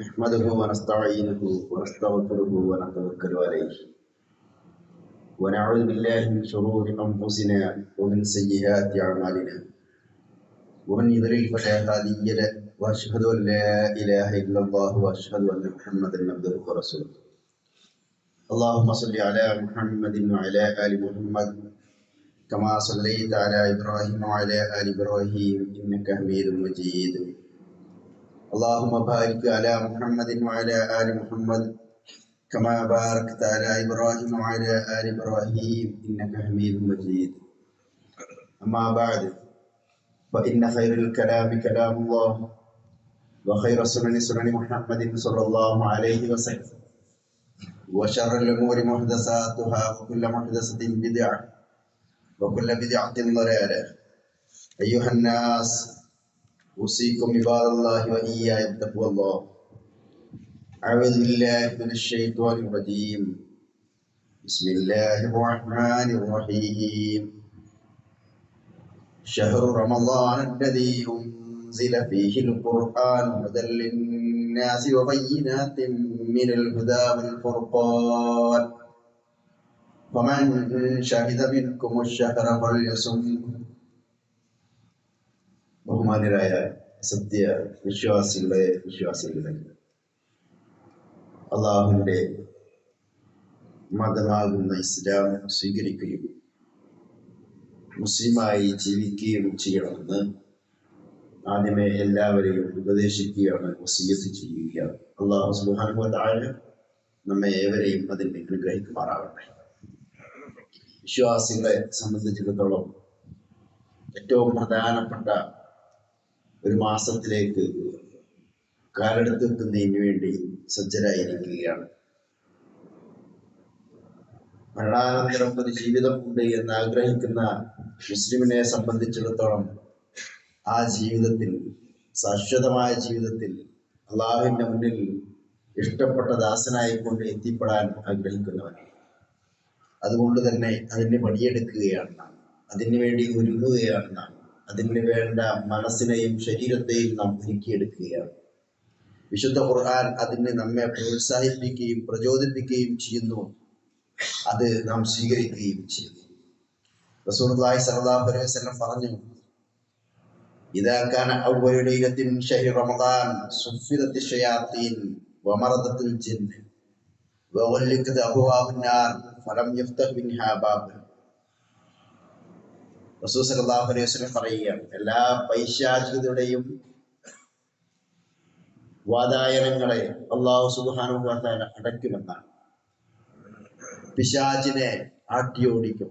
نحمده ونستعينه ونستغفره ونتوكل عليه ونعوذ بالله من شرور أنفسنا ومن سيئات أعمالنا ومن يضلل فلا هادي له وأشهد أن لا إله إلا الله وأشهد أن محمدا عبده ورسوله اللهم صل على محمد وعلى آل محمد كما صليت على إبراهيم وعلى آل إبراهيم إنك حميد مجيد اللهم بارك على محمد وعلى آل محمد كما باركت على إبراهيم وعلى آل إبراهيم إنك حميد مجيد أما بعد فإن خير الكلام كلام الله وخير السنن سنن محمد صلى الله عليه وسلم وشر الأمور محدثاتها وكل محدثة بدعة وكل بدعة ضلالة أيها الناس أوصيكم عباد الله وإياي بتقوى الله أعوذ بالله من الشيطان الرجيم بسم الله الرحمن الرحيم شهر رمضان الذي أنزل فيه القرآن هدى للناس وبينات من الهدى والفرقان فمن شهد منكم الشهر فليصمه ബഹുമാന്യരായ സത്യ വിശ്വാസികളെ അള്ളാഹുവിന്റെ മതമാകുന്ന ഇസ്ലാം സ്വീകരിക്കുകയും മുസ്ലിമായി ജീവിക്കുകയും ചെയ്യണമെന്ന് ആദ്യമേ എല്ലാവരെയും ഉപദേശിക്കുകയാണ്, വസിയ്യത്ത് ചെയ്യുകയാണ്. അള്ളാഹു സുബ്ഹാനഹു വ തആല നമ്മെ ഏവരെയും അതിന് അനുഗ്രഹിക്കുമാറാവട്ടെ. വിശ്വാസികളെ സംബന്ധിച്ചിടത്തോളം ഏറ്റവും പ്രധാനപ്പെട്ട ഒരു മാസത്തിലേക്ക് കാലെടുത്ത് വെക്കുന്നതിന് വേണ്ടി സജ്ജരായിരിക്കുകയാണ്. മരണാനന്തരം ഒരു ജീവിതമുണ്ട് എന്ന് ആഗ്രഹിക്കുന്ന മുസ്ലിമിനെ സംബന്ധിച്ചിടത്തോളം ആ ജീവിതത്തിൽ, ശാശ്വതമായ ജീവിതത്തിൽ അള്ളാഹുവിന്റെ മുന്നിൽ ഇഷ്ടപ്പെട്ട ദാസനായിക്കൊണ്ട് എത്തിപ്പെടാൻ ആഗ്രഹിക്കുന്നവൻ. അതുകൊണ്ട് തന്നെ അതിന് പണിയെടുക്കുകയാണ് നാം, അതിനു വേണ്ടി ഒരുങ്ങുകയാണ് നാം, അതിന് വേണ്ട മനസ്സിനെയും ശരീരത്തെയും നാം ഒരുക്കിയെടുക്കുകയാണ്. വിശുദ്ധ ഖുർആൻ അതിന് നമ്മെ പ്രോത്സാഹിപ്പിക്കുകയും പ്രചോദിപ്പിക്കുകയും ചെയ്യുന്നു, അത് നാം സ്വീകരിക്കുകയും ചെയ്യുന്നു. റസൂലുള്ളാഹി സ്വല്ലല്ലാഹു അലൈഹി വസല്ലം പറഞ്ഞു, ഇദാ കാന അവ്വലു ലൈലത്തിൻ മിൻ ശഹ്രി റമദാൻ സുഫിദത്തി ശയാത്തീൻ വമറദത്തുൽ ജിന്ന് വഗല്ലിഖത് അബ്വാബുൻ നാർ ഫലം യഫ്തഹ് മിൻഹാ ബാബൻ. റസൂൽ സല്ലല്ലാഹു അലൈഹി വസല്ലം പറയുകയാണ്, എല്ലാ പൈശാചികതയുടെയും വാതായനങ്ങളെ അല്ലാഹു സുബ്ഹാനഹു വ തആല അടയ്ക്കുമെന്നാണ്. പിശാചിനെ ആട്ടിയോടിക്കും,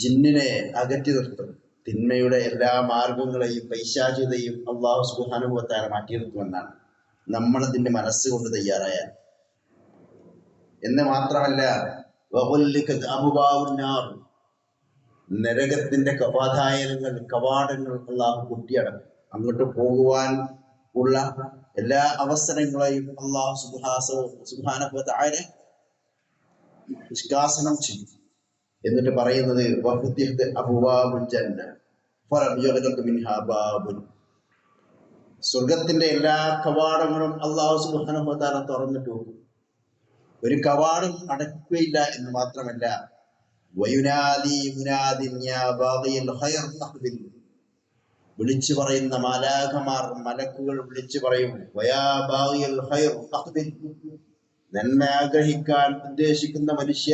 ജിന്നിനെ അകറ്റി നിർത്തും, തിന്മയുടെ എല്ലാ മാർഗങ്ങളെയും പൈശാചികതയും അല്ലാഹു സുബ്ഹാനഹു വ തആല മാറ്റി നിർത്തുമെന്നാണ്, നമ്മളതിന്റെ മനസ്സുകൊണ്ട് തയ്യാറായാൽ. എന്ന് മാത്രമല്ല, വഗല്ലിഖത് അബ്വാബുൻ നാർ, നരകത്തിന്റെ കവാടങ്ങൾ അള്ളാഹു കുട്ടിയടക്കും. അങ്ങോട്ട് പോകുവാൻ ഉള്ള എല്ലാ അവസരങ്ങളെയും അള്ളാഹു സുബ്ഹാനഹു വ തആല നിഷ്കാസനം ചെയ്യും. എന്നിട്ട് പറയുന്നത് വഫുതിഹത് അബ്വാബുൽ ജന്ന ഫലം യഗ്ലഖ് മിൻഹാ ബാബുൻ, സ്വർഗത്തിന്റെ എല്ലാ കവാടങ്ങളും അള്ളാഹു സുബ്ഹാനഹു വ തആല തുറന്നിട്ട് പോകും, ഒരു കവാടം അടക്കുകയില്ല. എന്ന് മാത്രമല്ല, വയുനാദി മുനാദിൻ യാ ബാഗിയൽ ഖൈർ അഖ്ബിൽ, വിളിച്ചു പറയുന്ന മാലാഖമാർ, മലക്കുകൾ വിളിച്ചു പറയും, വയാ ബാഗിയൽ ഖൈർ അഖ്ബിൽ, നന്മ ആഗ്രഹിക്കാൻ ഉദ്ദേശിക്കുന്ന മനുഷ്യ,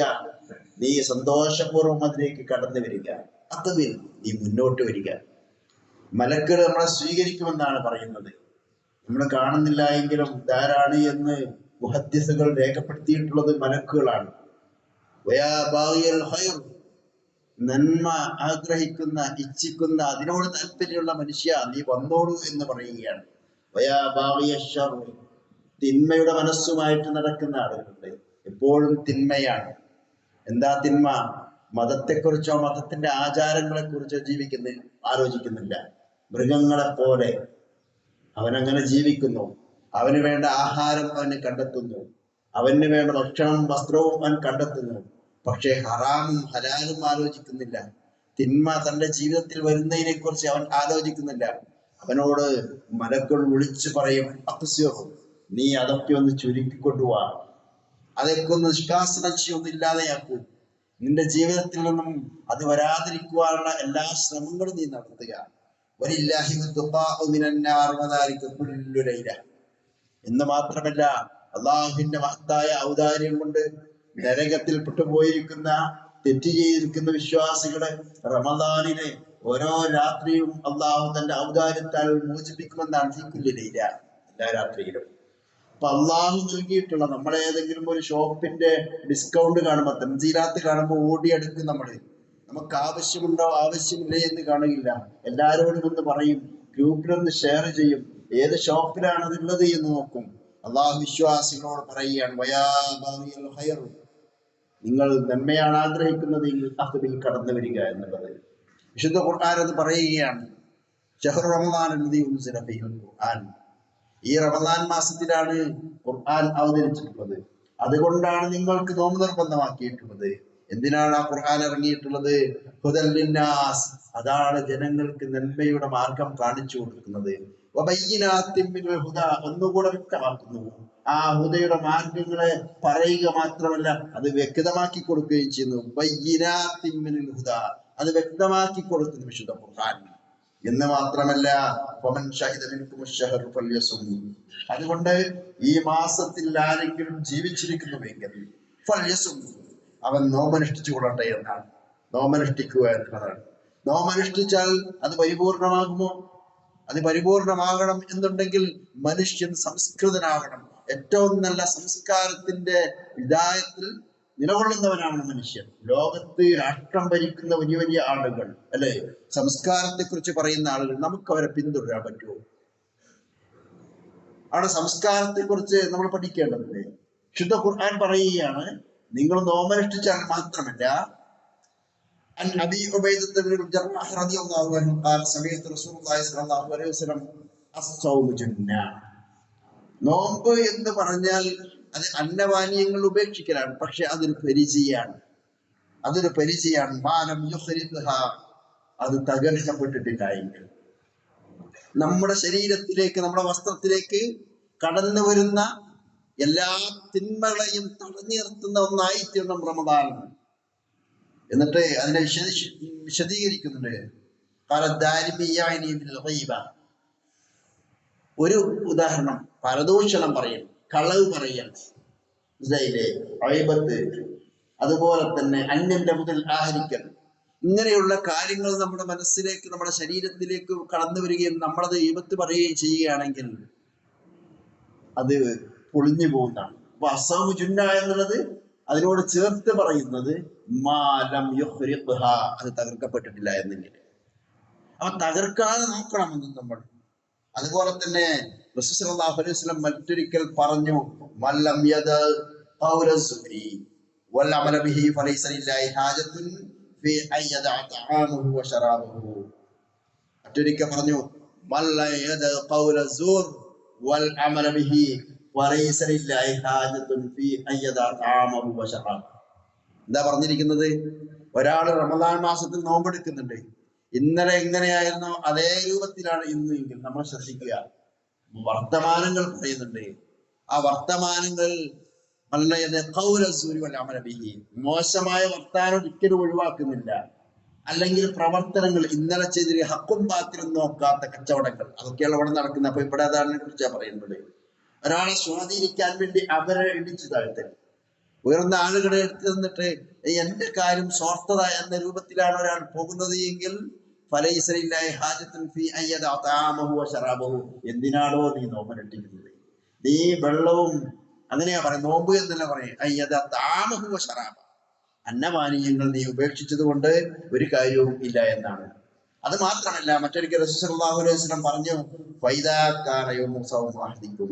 നീ സന്തോഷപൂർവ്വം അതിലേക്ക് കടന്നു വരിക, അഖ്ബിൽ, നീ മുന്നോട്ട് വരിക. മലക്കുകൾ നമ്മളെ സ്വീകരിക്കുമെന്നാണ് പറയുന്നത്. നമ്മൾ കാണുന്നില്ല എങ്കിലും ധാരാണ് എന്ന് മുഹദ്ദിസുകൾ രേഖപ്പെടുത്തിയിട്ടുള്ളത് മലക്കുകളാണ്. നന്മ ആഗ്രഹിക്കുന്ന, ഇച്ഛിക്കുന്ന, അതിനോട് താല്പര്യമുള്ള മനുഷ്യ, നീ വന്നോളൂ എന്ന് പറയുകയാണ്. തിന്മയുടെ മനസ്സുമായിട്ട് നടക്കുന്ന ആളുകളുണ്ട്, എപ്പോഴും തിന്മയാണ്. എന്താ തിന്മ? മതത്തെക്കുറിച്ചോ മതത്തിന്റെ ആചാരങ്ങളെ കുറിച്ചോ ആലോചിക്കുന്നില്ല. മൃഗങ്ങളെ പോലെ അവനങ്ങനെ ജീവിക്കുന്നു. അവന് വേണ്ട ആഹാരം അവന് കണ്ടെത്തുന്നു, അവന് വേണ്ട ഭക്ഷണവും വസ്ത്രവും അവൻ കണ്ടെത്തുന്നു. പക്ഷേ ഹറാമും ഹലാലും ആലോചിക്കുന്നില്ല. തിന്മ തന്റെ ജീവിതത്തിൽ വരുന്നതിനെ കുറിച്ച് അവൻ ആലോചിക്കുന്നില്ല. അവനോട് മലക്കൾ വിളിച്ചു പറയും, അക്സിറും, നീ അതൊക്കെ ഒന്ന് ചുരുക്കിക്കൊണ്ടുപോവാ, അതൊക്കെ ഒന്ന് നിഷ്കാസനം ചെയ്യൊന്നും ഇല്ലാതെയാക്കൂ. നിന്റെ ജീവിതത്തിൽ നിന്നും അത് വരാതിരിക്കുവാനുള്ള എല്ലാ ശ്രമങ്ങളും നീ നടത്തുക. എന്ന് മാത്രമല്ല, അള്ളാഹുവിന്റെ മഹത്തായ ഔദാര്യം കൊണ്ട് നരകത്തിൽ പെട്ടുപോയിരിക്കുന്ന, തെറ്റ് ചെയ്തിരിക്കുന്ന വിശ്വാസികളെ റമദാനിലെ ഓരോ രാത്രിയും അള്ളാഹു തന്റെ ഔദാര്യത്താൽ മോചിപ്പിക്കുമെന്നാണ് തീക്കുല്ലില്ല എല്ലാ രാത്രിയിലും. അപ്പൊ അള്ളാഹു നൽകിയിട്ടുള്ള നമ്മളെ ഏതെങ്കിലും ഒരു ഷോപ്പിന്റെ ഡിസ്കൗണ്ട് കാണുമ്പോൾ, തൻസീലാത്ത് കാണുമ്പോൾ ഓടിയെടുക്കും നമ്മള്. നമുക്ക് ആവശ്യമുണ്ടോ ആവശ്യമില്ലേ എന്ന് കാണുകയില്ല, എല്ലാരോടും ഒന്ന് പറയും, ഗ്രൂപ്പിലൊന്ന് ഷെയർ ചെയ്യും, ഏത് ഷോപ്പിലാണ് അതുള്ളത് എന്ന് നോക്കും. അള്ളാഹു വിശ്വാസികളോട് പറയുകയാണ്, നിങ്ങൾ നന്മയാണ് ആഗ്രഹിക്കുന്നത് അതിൽ കടന്നു വരിക എന്നുള്ളത്. വിശുദ്ധ ഖുർആൻ അത് പറയുകയാണ്. ഷഹ്റു റമദാൻ അല്ലദീ ഉൻസില ഫീഹിൽ ഖുർആൻ, ഈ റമദാൻ മാസത്തിലാണ് ഖുർആൻ അവതരിച്ചിട്ടുള്ളത്, അതുകൊണ്ടാണ് നിങ്ങൾക്ക് നോമ്പ് നിർബന്ധമാക്കിയിട്ടുള്ളത്. എന്തിനാണ് ആ ഖുർആൻ ഇറങ്ങിയിട്ടുള്ളത്? ഹുദൽ ലിന്നാസ്, അതാണ് ജനങ്ങൾക്ക് നന്മയുടെ മാർഗം കാണിച്ചു കൊടുക്കുന്നത്. വബയ്യിനാത്തിൻ മിനൽ ഹുദാ, ഒന്നുകൂടെ വ്യക്തമാക്കുന്നു. ആ ഹുദയുടെ മാർഗങ്ങളെ പറയുക മാത്രമല്ല, അത് വ്യക്തമാക്കി കൊടുക്കുകയും ചെയ്യുന്നു. ബയ്യിനാത്തിൻ മിനൽ ഹുദാ, അത് വ്യക്തമാക്കി കൊടുക്കുന്നു വിശുദ്ധ ഖുർആൻ. എന്ന് മാത്രമല്ല, ഫമൻ ഷഹിദ മിൻകും അശ്ശഹറ ഫൽയസും, അതുകൊണ്ട് ഈ മാസത്തിൽ ആരെങ്കിലും ജീവിച്ചിരിക്കുന്നുവെങ്കിൽ ഫൽയസും, അവൻ നോമനുഷ്ഠിച്ചു കൊള്ളട്ടെ എന്നാണ്. നോമനുഷ്ഠിക്കുക എന്നതാണ്. നോമനുഷ്ഠിച്ചാൽ അത് പരിപൂർണമാകുമോ? അത് പരിപൂർണമാകണം എന്നുണ്ടെങ്കിൽ മനുഷ്യൻ സംസ്കൃതനാകണം. ഏറ്റവും നല്ല സംസ്കാരത്തിന്റെ വിധായത്തിൽ നിലകൊള്ളുന്നവനാണ് മനുഷ്യൻ. ലോകത്ത് രാഷ്ട്രം ഭരിക്കുന്ന വലിയ വലിയ ആളുകൾ, അല്ലെ, സംസ്കാരത്തെ കുറിച്ച് പറയുന്ന ആളുകൾ, നമുക്ക് അവരെ പിന്തുടരാൻ പറ്റുമോ? അവിടെ സംസ്കാരത്തെ കുറിച്ച് നമ്മൾ പഠിക്കേണ്ടതില്ലേ? ശുദ്ധ ഖുർആൻ പറയുകയാണ്, നിങ്ങൾ നോമനുഷ്ഠിച്ചാൽ മാത്രമല്ല, നോമ്പ് എന്ന് പറഞ്ഞാൽ അത് അന്നപാനീയങ്ങൾ ഉപേക്ഷിക്കലാണ്, പക്ഷെ അതൊരു പരിചയാണ്. മാനം അത് തകർക്കപ്പെട്ടിട്ടില്ല എങ്കിൽ നമ്മുടെ ശരീരത്തിലേക്ക്, നമ്മുടെ വസ്ത്രത്തിലേക്ക് കടന്നു വരുന്ന എല്ലാ തിന്മകളെയും തടഞ്ഞു നിർത്തുന്ന ഒന്നായി തീരണം റമദാൻ. എന്നിട്ട് അതിനെ വിശദീകരിക്കുന്നുണ്ട്. ഒരു ഉദാഹരണം, പരദൂഷണം പറയൽ, കളവ് പറയൽ, ഐബത്ത്, അതുപോലെ തന്നെ അന്യന്റെ മുതൽ ആഹരിക്കൽ, ഇങ്ങനെയുള്ള കാര്യങ്ങൾ നമ്മുടെ മനസ്സിലേക്ക്, നമ്മുടെ ശരീരത്തിലേക്ക് കടന്നു വരികയും നമ്മളത് ഈബത്ത് പറയുകയും ചെയ്യുകയാണെങ്കിൽ അത് പൊളിഞ്ഞു പോകുന്നതാണ്. അപ്പൊ അസൗമു ജുന്ന എന്നുള്ളത് അതിനോട് ചേർത്ത് പറയുന്നത് മാലം യുഖ്രിഖ്ഹ, അത് തകർക്കപ്പെട്ടിട്ടില്ല എന്നെങ്കിൽ അവ തകർക്കാതെ നോക്കണമെന്ന് നമ്മൾ. അതുപോലെ തന്നെ റസൂൽ സല്ലല്ലാഹു അലൈഹി വസല്ലം മറ്റൊരിക്കൽ പറഞ്ഞു, മല്ലം യദ ഖൗല സുരി വൽ അമല ബിഹി ഫലൈസ ലില്ലാഹി ഹാജത്തുൻ ഫീ അയ്യദ തആമുഹു വ ശറാബുഹു. മറ്റൊരിക്കൽ പറഞ്ഞു, മല്ലം യദ ഖൗല സൂർ വൽ അമല ബിഹി ഫലൈസ ലില്ലാഹി ഹാജത്തുൻ ഫീ അയ്യദ തആമുഹു വ ശറാബുഹു. എന്താ പറഞ്ഞിരിക്കുന്നത്? ഒരാൾ റമദാൻ മാസത്തിൽ നോമ്പെടുക്കുന്നുണ്ട്, ഇന്നലെ എങ്ങനെയായിരുന്നോ അതേ രൂപത്തിലാണ് ഇന്ന് എങ്കിൽ നമ്മൾ ശ്രദ്ധിക്കുക. വർത്തമാനങ്ങൾ പറയുന്നുണ്ട്, ആ വർത്തമാനങ്ങൾ മോശമായ വർത്താനം ഒരിക്കലും ഒഴിവാക്കുന്നില്ല. അല്ലെങ്കിൽ പ്രവർത്തനങ്ങൾ, ഇന്നലെ ചെയ്തിരി ഹക്കും പാത്തിലും നോക്കാത്ത കച്ചവടങ്ങൾ, അതൊക്കെയാണ് ഇവിടെ നടക്കുന്നത്. അപ്പൊ ഇവിടെ അതാണ് കുറിച്ചാ പറയുന്നത്. ഒരാളെ സ്വാധീനിക്കാൻ വേണ്ടി അവരെ ഇടിച്ചു താഴ്ത്തൽ, ഉയർന്ന ആളുകളെ എടുത്തു നിന്നിട്ട് എന്റെ കാര്യം സ്വാർത്ഥത എന്ന രൂപത്തിലാണ് ഒരാൾ പോകുന്നത് എങ്കിൽ എന്തിനാണോ നീ നോമ്പനുഷ്ഠിക്കുന്നത്? നീ വെള്ളവും, അങ്ങനെയാ പറയും, നോമ്പ് എന്നല്ല പറയും, അന്നപാനീയങ്ങൾ നീ ഉപേക്ഷിച്ചത് കൊണ്ട് ഒരു കാര്യവും ഇല്ല എന്നാണ്. അത് മാത്രമല്ല, മറ്റൊരിക്കൽ റസൂൽ സല്ലല്ലാഹു അലൈഹി വസല്ലം പറഞ്ഞു, ഫൈദാ കാന യൗമു സൗമി അഹദികും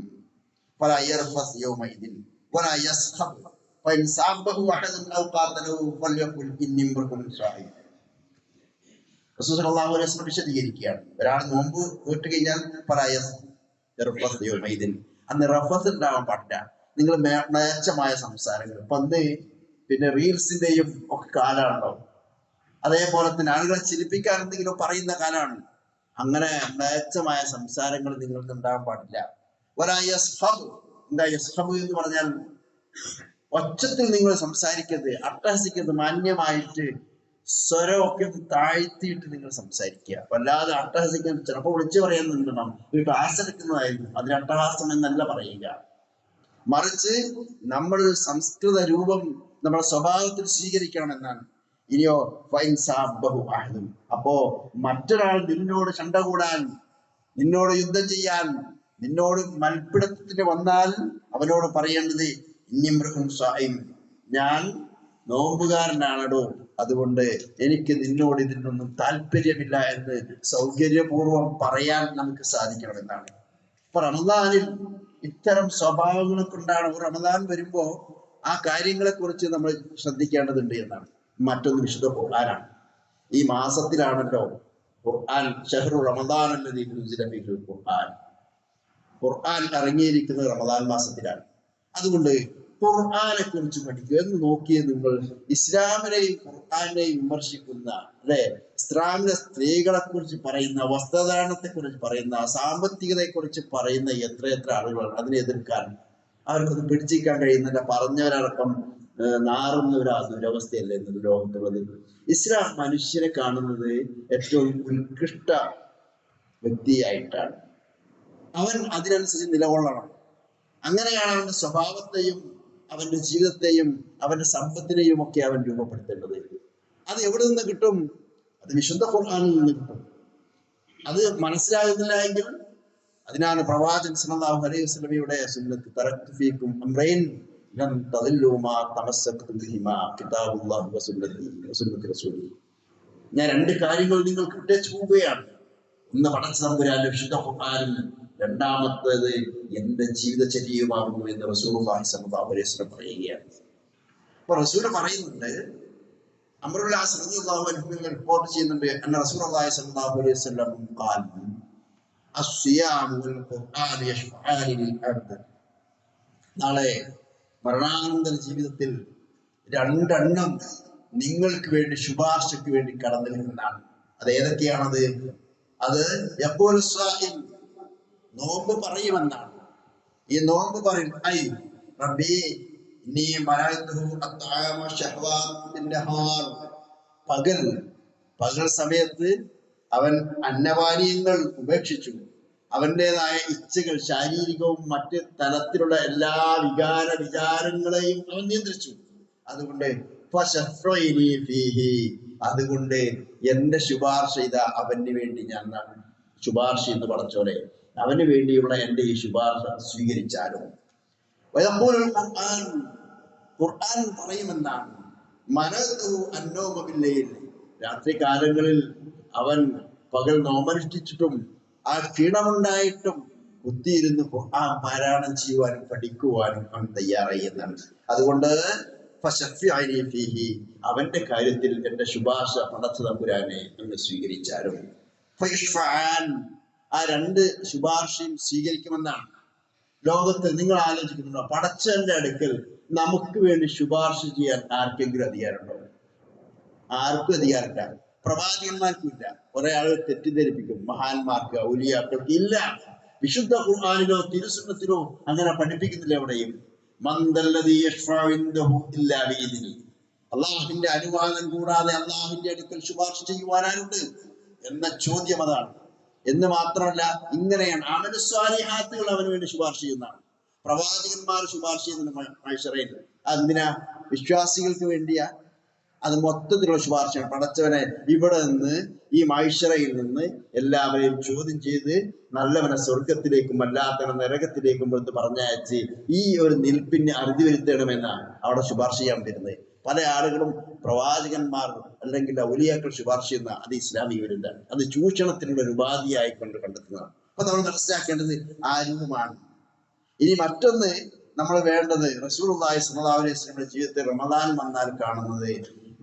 ഫലാ യർഫസ് യൗമൈദിൻ വലാ യസ്ഖബ് ഫഇൻ സാബഹു അഹദുൻ ഔ ഖാതലഹു ഫൽയഖുൽ ഇന്നി ഇംറുഉൻ ശാഹിദ്. റസൂൽ സല്ലല്ലാഹു അലൈഹി വസല്ലം വിശദീകരിക്കുകയാണ്, ഒരാൾ നോമ്പ് വീട്ട് കഴിഞ്ഞാൽ അന്ന് റഫസ് ഉണ്ടാവാൻ പാടില്ല. നിങ്ങൾ മേച്ചമായ സംസാരങ്ങൾ, ഇപ്പൊ അന്ന് പിന്നെ റീൽസിന്റെയും ഒക്കെ കാലാണല്ലോ. അതേപോലെ തന്നെ ആളുകളെ ചിരിപ്പിക്കാൻ എന്തെങ്കിലും പറയുന്ന കാലാണ്. അങ്ങനെ മ്ലേച്ഛമായ സംസാരങ്ങൾ നിങ്ങൾക്ക് ഉണ്ടാകാൻ പാടില്ല. എന്താ യസ്ഹബ് എന്ന് പറഞ്ഞാൽ ഒച്ചത്തിൽ നിങ്ങൾ സംസാരിക്കരുത്, അട്ടഹസിക്കരുത്. മാന്യമായിട്ട് സ്വരമൊക്കെ ഒന്ന് താഴ്ത്തിയിട്ട് നിങ്ങൾ സംസാരിക്കുക. വല്ലാതെ അട്ടഹസിക്കാൻ ചിലപ്പോൾ വിളിച്ചു പറയുന്നുണ്ടാവും, ഒരു ക്ലാസ് എടുക്കുന്നതായിരുന്നു, അതിന് അട്ടഹാസം എന്നല്ല പറയുക. മറിച്ച് നമ്മൾ സംസ്കൃത രൂപം നമ്മുടെ സ്വഭാവത്തിൽ സ്വീകരിക്കണമെന്നാണ്. ഇനിയോ ആഹ്ദും, അപ്പോ മറ്റൊരാൾ നിന്നോട് ചണ്ട കൂടാൻ, നിന്നോട് യുദ്ധം ചെയ്യാൻ, നിന്നോട് മൽപ്പിടുത്തത്തിന് വന്നാൽ അവനോട് പറയേണ്ടത് ഇന്നിമ്രഹും സായിം, ഞാൻ നോമ്പുകാരനാണോ, അതുകൊണ്ട് എനിക്ക് നിന്നോട് ഇതിനൊന്നും താല്പര്യമില്ല എന്ന് സൗകര്യപൂർവം പറയാൻ നമുക്ക് സാധിക്കണമെന്നാണ്. അപ്പൊ റമദാനിൽ ഇത്തരം സ്വഭാവങ്ങളെ കൊണ്ടാണ് റമദാൻ വരുമ്പോ ആ കാര്യങ്ങളെ കുറിച്ച് നമ്മൾ ശ്രദ്ധിക്കേണ്ടതുണ്ട് എന്നാണ്. മറ്റൊന്ന് വിശുദ്ധ ഖുർആനാണ്. ഈ മാസത്തിലാണല്ലോ ഖുർആൻ, ഷഹ്റു റമദാൻ അല്ലദീ ഉൻസില ഫീഹിൽ ഖുർആൻ, ഖുർആൻ ഇറങ്ങിയിരിക്കുന്നത് റമദാൻ മാസത്തിലാണ്. അതുകൊണ്ട് ഖുർആനെ കുറിച്ച് പഠിക്കുക എന്ന് നോക്കിയേ നിങ്ങൾ. ഇസ്ലാമിനെയും ഖുർആനെയും വിമർശിക്കുന്ന, അല്ലെ, ഇസ്ലാമിലെ സ്ത്രീകളെ കുറിച്ച് പറയുന്ന, വസ്ത്രധാരണത്തെ കുറിച്ച് പറയുന്ന, സാമ്പത്തികതയെ കുറിച്ച് പറയുന്ന എത്ര ആളുകളാണ് അതിനെ എതിർക്കാൻ. അവർക്കൊന്നും പിടിച്ചിരിക്കാൻ കഴിയുന്നില്ല. പറഞ്ഞവരടക്കം നാറുന്ന ഒരു ദുരവസ്ഥയല്ലേ ഇന്ന് ലോകത്തുള്ളത്. ഇസ്ലാം മനുഷ്യരെ കാണുന്നത് ഏറ്റവും ഉത്കൃഷ്ട വ്യക്തിയായിട്ടാണ്. അവൻ അതിനനുസരിച്ച് നിലകൊള്ളണം. അങ്ങനെയാണ് അവന്റെ സ്വഭാവത്തെയും അവന്റെ ജീവിതത്തെയും അവന്റെ സമ്പത്തിനെയും ഒക്കെ അവൻ രൂപപ്പെടുത്തേണ്ടത്. അത് എവിടെ നിന്ന് കിട്ടും? അത് വിശുദ്ധ ഖുർആനിൽ നിന്ന് കിട്ടും. അത് മനസ്സിലാകുന്നില്ല എങ്കിൽ അതിനാണ് പ്രവാചകൻ സല്ലല്ലാഹു അലൈഹി വസല്ലമയുടെ സുന്നത്ത്, തറക്തു ഫീകും അംറൈൻ ലൻ തദില്ലു മാ തമസ്സക്തും ബിഹിമാ കിതാബുല്ലാഹി വസുന്നത്തി റസൂലി. ഞാൻ രണ്ട് കാര്യങ്ങൾ നിങ്ങൾക്ക് വിട്ടേച്ചു പോവുകയാണ്. ഒന്ന് പടച്ച തമ്പുരാന്റെ വിശുദ്ധ ഖുർആനിൽ, രണ്ടാമത്തേത് എന്റെ ജീവിതചര്യയുമാകുന്നു എന്ന് റസൂലുള്ളാഹി സ്വല്ലല്ലാഹു അലൈഹി വസല്ലം പറയുകയാണ്. അപ്പൊ റസൂൽ പറയുന്നുണ്ട്, അംറുൽ ആസ് റളിയല്ലാഹു അൻഹു റിപ്പോർട്ട് ചെയ്യുന്നുണ്ട്, അന്ന റസൂലുള്ളാഹി സ്വല്ലല്ലാഹു അലൈഹി വസല്ലം ഖാൽ അസ്സിയാമു വൽ ഖുർആൻ യശ്ഫഅനി ലിൽ അബ്ദ്. നാളെ മരണാനന്തര ജീവിതത്തിൽ രണ്ടെണ്ണം നിങ്ങൾക്ക് വേണ്ടി ശുപാർശയ്ക്ക് വേണ്ടി കടന്നു വരുന്നതാണ്. അത് ഏതൊക്കെയാണത്? അത് യഖൂലു സ്വാഇം, നോമ്പ് പറയുമെന്നാണ്. ഈ നോമ്പ് പറയും, ഐ റബ്ബി നീ മനാഅതുഹു അത്ആമ ശഹ്വാത്തിൻ നഹാർ, പകൽ സമയത്ത് അവൻ അന്നപാനീയങ്ങൾ ഉപേക്ഷിച്ചു, അവൻ്റെതായ ഇച്ഛകൾ, ശാരീരികവും മറ്റ് തലത്തിലുള്ള എല്ലാ വിചാരങ്ങളെയും അവൻ നിയന്ത്രിച്ചു. അതുകൊണ്ട് അതുകൊണ്ട് എന്റെ ശുപാർശ ഇതാ അവന് വേണ്ടി ഞാൻ ശുപാർശ എന്ന് പറഞ്ഞോലെ, അവന് വേണ്ടിയുള്ള എന്റെ ഈ ശുപാർശ സ്വീകരിച്ചാലും. ഖുർആൻ പറയുമെന്നാണ്, രാത്രി കാലങ്ങളിൽ അവൻ പകൽ നോമനുഷ്ഠിച്ചിട്ടും ആ ക്ഷീണമുണ്ടായിട്ടും കുത്തിയിരുന്ന് ഖുർആൻ പാരായണം ചെയ്യുവാനും പഠിക്കുവാനും അവൻ തയ്യാറായി എന്നാണ്. അതുകൊണ്ട് അവന്റെ കാര്യത്തിൽ എന്റെ ശുപാർശ പടച്ച തമ്പുരാനെ അങ്ങ് സ്വീകരിച്ചാലും. ആ രണ്ട് ശുപാർശയും സ്വീകരിക്കുമെന്നാണ്. ലോകത്ത് നിങ്ങൾ ആലോചിക്കുന്നുണ്ടോ, പടച്ചവന്റെ അടുക്കൽ നമുക്ക് വേണ്ടി ശുപാർശ ചെയ്യാൻ ആർക്കെങ്കിലും അധികാരമുണ്ടോ? ആർക്കും അധികാരമില്ല. പ്രവാചകന്മാർക്കും ഇല്ല. കുറെ ആളുകൾ തെറ്റിദ്ധരിപ്പിക്കും, മഹാന്മാർക്ക്, ഔലിയാക്കൾക്ക് ഇല്ല. വിശുദ്ധ ഖുർആനിലോ തിരുസുന്നത്തിലോ അങ്ങനെ പഠിപ്പിക്കുന്നില്ല എവിടെയും. അള്ളാഹുവിന്റെ അനുവാദം കൂടാതെ അള്ളാഹുവിന്റെ അടുക്കൽ ശുപാർശ ചെയ്യുവാനാരുണ്ട് എന്ന ചോദ്യം അതാണ്. എന്ന് മാത്രമല്ല, ഇങ്ങനെയാണ് അമലുസ്വാലിഹാത്തുകൾ അവന് വേണ്ടി ശുപാർശ ചെയ്യുന്നതാണ്. പ്രവാചകന്മാർ ശുപാർശ ചെയ്യുന്ന മഹ്ശറയിൽ എന്തിനാ? വിശ്വാസികൾക്ക് വേണ്ടിയാ. അത് മൊത്തത്തിലുള്ള ശുപാർശയാണ്. പടച്ചവനെ ഇവിടെ നിന്ന്, ഈ മഹ്ശറയിൽ നിന്ന് എല്ലാവരെയും ചോദ്യം ചെയ്ത് നല്ലവനെ സ്വർഗത്തിലേക്കും അല്ലാത്തവനെ നരകത്തിലേക്കും എന്ന് പറഞ്ഞയച്ച് ഈ ഒരു നിൽപ്പിന് അറുതി വരുത്തണമെന്നാണ് അവിടെ ശുപാർശ ചെയ്യാൻ വരുന്നത്. പല ആളുകളും പ്രവാചകന്മാർ അല്ലെങ്കിൽ ഔലിയാക്കൾ ശുപാർശ ചെയ്യുന്ന അത് ഇസ്ലാമിക വിരുദ്ധാണ്. അത് ചൂഷണത്തിനുള്ള ഒരു ഉപാധിയായിക്കൊണ്ട് കണ്ടെത്തുന്നതാണ്. അപ്പൊ നമ്മൾ മനസ്സിലാക്കേണ്ടത് ആ രൂപമാണ്. ഇനി മറ്റൊന്ന് നമ്മൾ വേണ്ടത്, റസൂലുള്ളാഹി സ്വല്ലല്ലാഹു അലൈഹി വസല്ലമയുടെ ജീവിതത്തിൽ റമദാൻ വന്നാൽ കാണുന്നത്,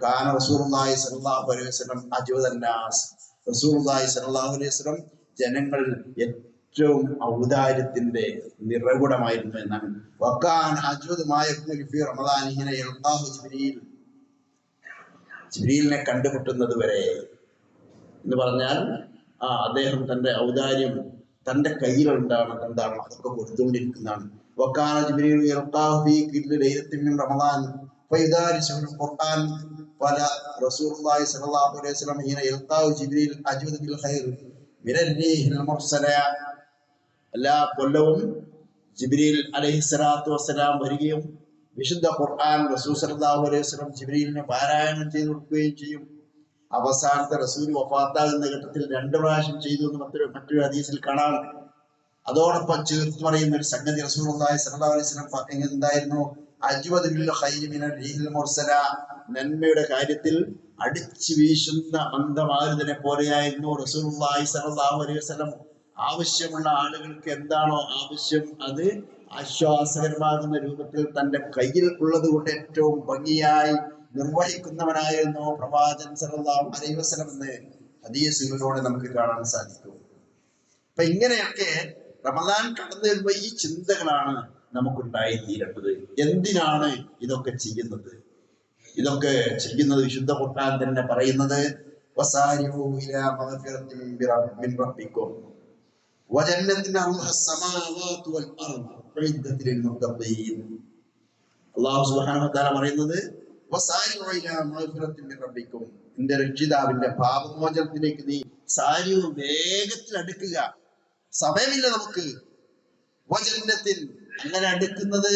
കാന റസൂലുള്ളാഹി സ്വല്ലല്ലാഹു അലൈഹി വസല്ലം അജ്വദൻ നാസ്, റസൂലുള്ളാഹി സ്വല്ലല്ലാഹു അലൈഹി വസല്ലം ജനങ്ങളിൽ ഏറ്റവും ഔദാര്യത്തിന്റെ നിറകുടമായിരുന്നു എന്നാണ്. വകാന അജ്വദു മാ യകൂനു ഫീ റമദാൻ ഹിന യൽഖാഹു ജിബ്രീൽ, ജിബ്രീലിനെ കണ്ടുമുട്ടുന്നത് വരെ എന്ന് പറഞ്ഞാൽ അദ്ദേഹം തന്റെ ഔദാര്യം തന്റെ കയ്യിലുണ്ടാണ് എന്താണ് അതൊക്കെ കൊടുത്തുകൊണ്ടിരിക്കുന്നതാണ്. വക്കാന ജിബ്രീൽ യൽഖാഹു ഫീ കുല്ലി ലൈലത്തിൻ മിൻ റമളാൻ ഫയദാരിസുൽ ഖുർആൻ വല റസൂലുള്ളാഹി സ്വല്ലല്ലാഹു അലൈഹി വസല്ലം ഹീന യൽഖാഹു ജിബ്രീൽ അജ്വദ ബിൽ ഖൈർ മിനർ റീഹിൽ മുർസല. എല്ലാ കൊല്ലവും ജിബ്രീൽ അലൈഹിസ്സലാത്തു വസ്സലാം വരികയും വിശുദ്ധ ഖുർആൻ റസൂൽ സ്വല്ലല്ലാഹു അലൈഹി വസല്ലം ജിബ്രീലിനെ പാരായണം ചെയ്തു കൊടുക്കുകയും ചെയ്യും. അവസാനത്തെ റസൂൽ വഫാത്താകുന്ന ഘട്ടത്തിൽ 2 പ്രാവശ്യം ചെയ്തു എന്ന് മറ്റൊരു ഹദീസിൽ കാണാം. അതോടൊപ്പം ചേർത്ത് പറയുന്ന ഒരു സംഗതി റസൂലുള്ളാഹി സ്വല്ലല്ലാഹു അലൈഹി വസല്ലം എന്തായിരുന്നു? അജ്വദ ബിൽ ഖൈരി മിനർ റീഹിൽ മുർസല, നന്മയുടെ കാര്യത്തിൽ അടിച്ചു വീശുന്ന മന്ദമാരുതനെ പോലെയായിരുന്നു റസൂലുള്ളാഹി സ്വല്ലല്ലാഹു അലൈഹി വസല്ലം. ആവശ്യമുള്ള ആളുകൾക്ക് എന്താണോ ആവശ്യം അത് ആശ്വാസകരമാകുന്ന രൂപത്തിൽ തന്റെ കയ്യിൽ ഉള്ളത് കൊണ്ട് ഏറ്റവും ഭംഗിയായി നിർവഹിക്കുന്നവനായിരുന്നു പ്രവാചകൻ സല്ലല്ലാഹു അലൈഹി വസല്ലം എന്ന് ഹദീസുകളിലൂടെ നമുക്ക് കാണാൻ സാധിക്കും. അപ്പൊ ഇങ്ങനെയൊക്കെ റമദാൻ കടന്നു വരുമ്പോൾ ഈ ചിന്തകളാണ് നമുക്കുണ്ടായി തീരേണ്ടത്. എന്തിനാണ് ഇതൊക്കെ ചെയ്യുന്നത്? ഇതൊക്കെ ചെയ്യുന്നത് വിശുദ്ധ ഖുർആൻ തന്നെ പറയുന്നത് വസാരിഉ ഇലാ മഗ്ഫിറത്തിൻ മിൻ റബ്ബിക്കും വജന്നത്തിൻ അർളുഹാ അസ്സമാവാതു വൽ അർദ് ഉഇദ്ദത് ലിൽ മുത്തഖീൻ. അല്ലാഹു സുബ്ഹാനഹു വ തആല പറയുന്നത് വസാരിഉ ഇലാ മഗ്ഫിറത്തിൻ മിൻ റബ്ബിക്കും, നിന്റെ രക്ഷിതാവിന്റെ പാപമോചനത്തിലേക്ക് നീ വേഗത്തിൽ അടുക്കുക. സമയമില്ല നമുക്ക്. വജന്നത്തിൻ, അങ്ങനെ അടുക്കുന്നത്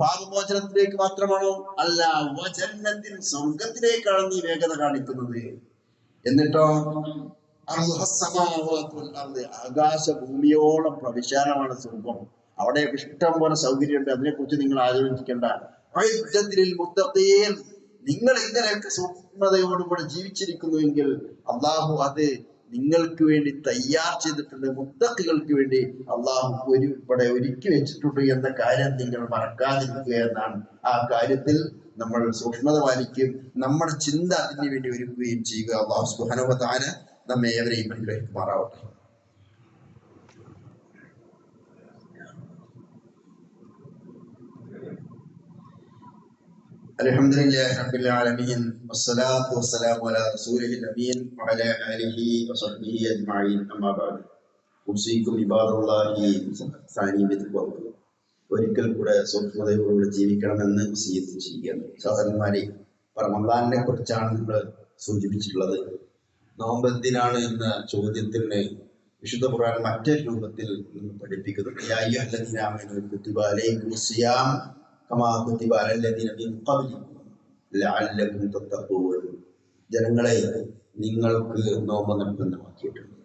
പാപമോചനത്തിലേക്ക് മാത്രമാണോ? അല്ല, വജന്നത്തിൻ, സ്വർഗത്തിലേക്കാണ് നീ വേഗത കാണിക്കുന്നത്. എന്നിട്ടോ ആകാശഭൂമിയോളം പ്രവിശാലമാണ് സ്വർഗം. അവിടെ ഇഷ്ടം പോലെ സൗകര്യമുണ്ട്. അതിനെക്കുറിച്ച് നിങ്ങൾ ആലോചിക്കേണ്ട. നിങ്ങൾ ഇങ്ങനെയൊക്കെ സൂക്ഷ്മതയോടുകൂടെ ജീവിച്ചിരിക്കുന്നുവെങ്കിൽ അള്ളാഹു അത് നിങ്ങൾക്ക് വേണ്ടി തയ്യാർ ചെയ്തിട്ടുണ്ട്. മുത്തഖികൾക്ക് വേണ്ടി അള്ളാഹു ഇവിടെ ഒരുക്കി വെച്ചിട്ടുണ്ട് എന്ന കാര്യം നിങ്ങൾ മറക്കാതിരിക്കുക എന്നാണ്. ആ കാര്യത്തിൽ നമ്മൾ സൂക്ഷ്മത പാലിക്കുകയും നമ്മുടെ ചിന്ത അതിന് വേണ്ടി ഒരുക്കുകയും ചെയ്യുക. അള്ളാഹു സുബ്ഹാനഹു വ തആല നമ്മെ ഏവരെയും അനുഗ്രഹിക്കുമാറാവട്ടെ. അൽഹംദുലില്ലാഹി റബ്ബിൽ ആലമീൻ വസ്സലാത്തു വസ്സലാമു അലാ റസൂലിഹിൽ അമീൻ വഅലാ ആലിഹി വസഹ്ബിഹി അജ്മഈൻ. അമ്മാ ബഅദ്. ഉസീകും ഇബാദുല്ലാഹി സാനി ബിത്തഖ്വ. ഒരിക്കൽ കൂടെ സൂക്ഷ്മതയോടുകൂടി ജീവിക്കണമെന്ന് വസിയത്ത് ചെയ്യുകയാണ്. സഹോദരന്മാരെ, റമദാനിനെ കുറിച്ചാണ് നമ്മൾ സൂചിപ്പിച്ചിട്ടുള്ളത്. നോമ്പ് എന്തിനാണ് എന്ന ചോദ്യത്തിന് വിശുദ്ധ ഖുർആൻ മറ്റൊരു രൂപത്തിൽ പഠിപ്പിക്കുന്നു. യാ അയ്യുഹല്ലദീന ആമനൂ കുതിബ അലൈക്കുമുസ് സിയാം കമാ കുതിബ അലല്ലദീന മിൻ ഖബ്ലിക്കും ലഅല്ലകും തത്തഖൂൻ. ജനങ്ങളെ, നിങ്ങൾക്ക് നോമ്പ് നിർബന്ധമാക്കിയിട്ടുണ്ട്.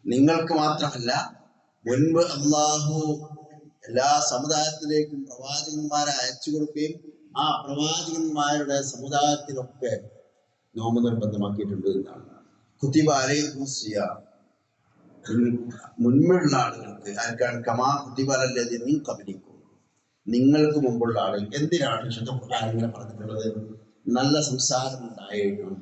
നിങ്ങൾക്ക് മാത്രമല്ല, മുൻപ് അല്ലാഹു എല്ലാ സമുദായത്തിലേക്കും പ്രവാചകന്മാരെ അയച്ചു കൊടുക്കുകയും ആ പ്രവാചകന്മാരുടെ സമുദായത്തിലൊക്കെ നോമ്പ് നിർബന്ധമാക്കിയിട്ടുണ്ട് എന്നാണ്. കുതിബ അലൈക്കുമുസ് സിയാം, മുൻപുള്ള ആളുകൾക്ക്. ആർക്കാണ്? കമാ കുതിബ അലല്ലദീന മിൻ ഖബ്ലിക്കും, നിങ്ങൾക്ക് മുമ്പുള്ള ആളുകൾ. എന്തിനാണ് വിശുദ്ധ ഖുർആൻ ഇങ്ങനെ പറഞ്ഞിട്ടുള്ളത്? നല്ല സംസാരം ഉണ്ടായിരിക്കണം,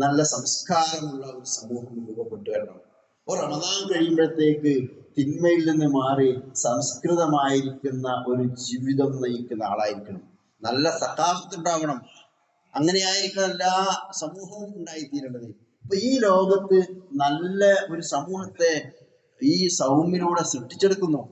നല്ല സംസ്കാരമുള്ള ഒരു സമൂഹം രൂപപ്പെട്ടു വരണം. അപ്പോൾ റമദാൻ കഴിയുമ്പോഴത്തേക്ക് തിന്മയിൽ നിന്ന് മാറി സംസ്കൃതമായിരിക്കുന്ന ഒരു ജീവിതം നയിക്കുന്ന ആളായിരിക്കണം. നല്ല സഖാഫത്ത് ഉണ്ടാവണം. അങ്ങനെയായിരിക്കണം എല്ലാ സമൂഹവും ഉണ്ടായിത്തീരേണ്ടത്. അപ്പൊ ഈ ലോകത്ത് നല്ല ഒരു സമൂഹത്തെ ഈ സൗമ്യനോടെ സൃഷ്ടിച്ചെടുക്കുന്നു.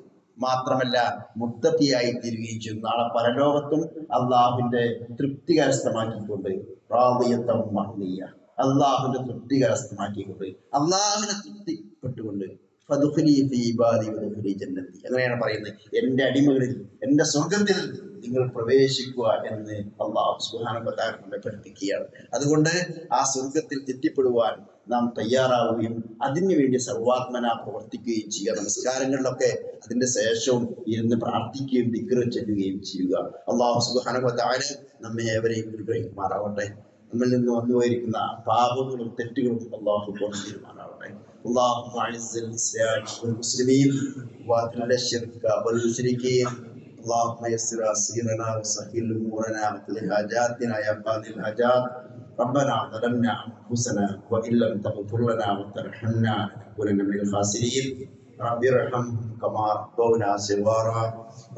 മാത്രമല്ല മുത്തഖിയായി തീരുകയും ചെയ്യും. നാളെ പരലോകത്തും അള്ളാഹുവിന്റെ തൃപ്തി കരസ്ഥമാക്കിക്കൊണ്ട്, റാദിയത്തൻ മഹ്ദിയ, അള്ളാഹുവിന്റെ തൃപ്തി കരസ്ഥമാക്കിക്കൊണ്ട്, അള്ളാഹുവിനെ തൃപ്തിപ്പെട്ടുകൊണ്ട് ഫദ്ഖുലി ഫീ ഇബാദി വദ്ഖുലി ജന്നതി, അങ്ങനെയാണ് പറയുന്നത്. എന്റെ അടിമകളിൽ, എന്റെ സ്വർഗത്തിൽ നിങ്ങൾ പ്രവേശിക്കുക എന്ന് അല്ലാഹു സുബ്ഹാനഹു വ തആല നമ്മെ പഠിപ്പിക്കുകയാണ്. അതുകൊണ്ട് ആ സ്വർഗത്തിൽ എത്തിപ്പെടുവാൻ നാം തയ്യാറാവുകയും അതിനുവേണ്ടി സർവാത്മന പ്രവർത്തിക്കുകയും ചെയ്യുക. നമസ്കാരങ്ങളിലൊക്കെ അതിന്റെ ശേഷവും ഇരുന്ന് പ്രാർത്ഥിക്കുകയും ദിക്ർ ചെല്ലുകയും ചെയ്യുക. അല്ലാഹു സുബ്ഹാനഹു വ തആല നമ്മെ ഏവരെയും അനുഗ്രഹിക്കുമാറാവട്ടെ. നമ്മിൽ നിന്ന് വന്നുപോയിരിക്കുന്ന പാപങ്ങളും തെറ്റുകളും അല്ലാഹു പുറത്തു തീരുമാനാവട്ടെ. اللهم اعز الاسلام والمسلمين واذل الشرك والمشركين. اللهم يسر اسيرنا وسهل امورنا واقض حاجاتنا يا قاضي الحاجات. ربنا ظلمنا انفسنا وان لم تغفر لنا وترحمنا لنكونن من الخاسرين. رب ارحمهم كما ربونا صغارا.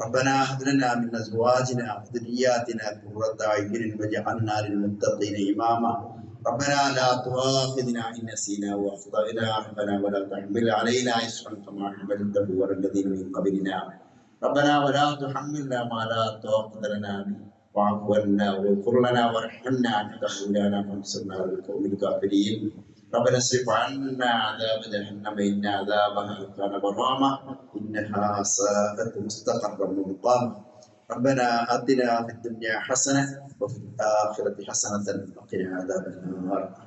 ربنا هب لنا من ازواجنا وذرياتنا قرة اعين واجعلنا للمتقين اماما. ربنا لا تؤاخذنا إن نسينا وأخطأنا ربنا ولا تحمل علينا إصرا كما حملته على الذين من قبلنا ربنا ولا تحملنا ما لا طاقة لنا به واعف عنا واغفر لنا وارحمنا أنت مولانا فانصرنا على القوم الكافرين ربنا اصرف عنا عذاب جهنم إن عذابها كان غراما إنها ساءت مستقرا ومقاما ربنا آتنا في الدنيا حسنة وفي الآخرة حسنة وقنا عذاب النار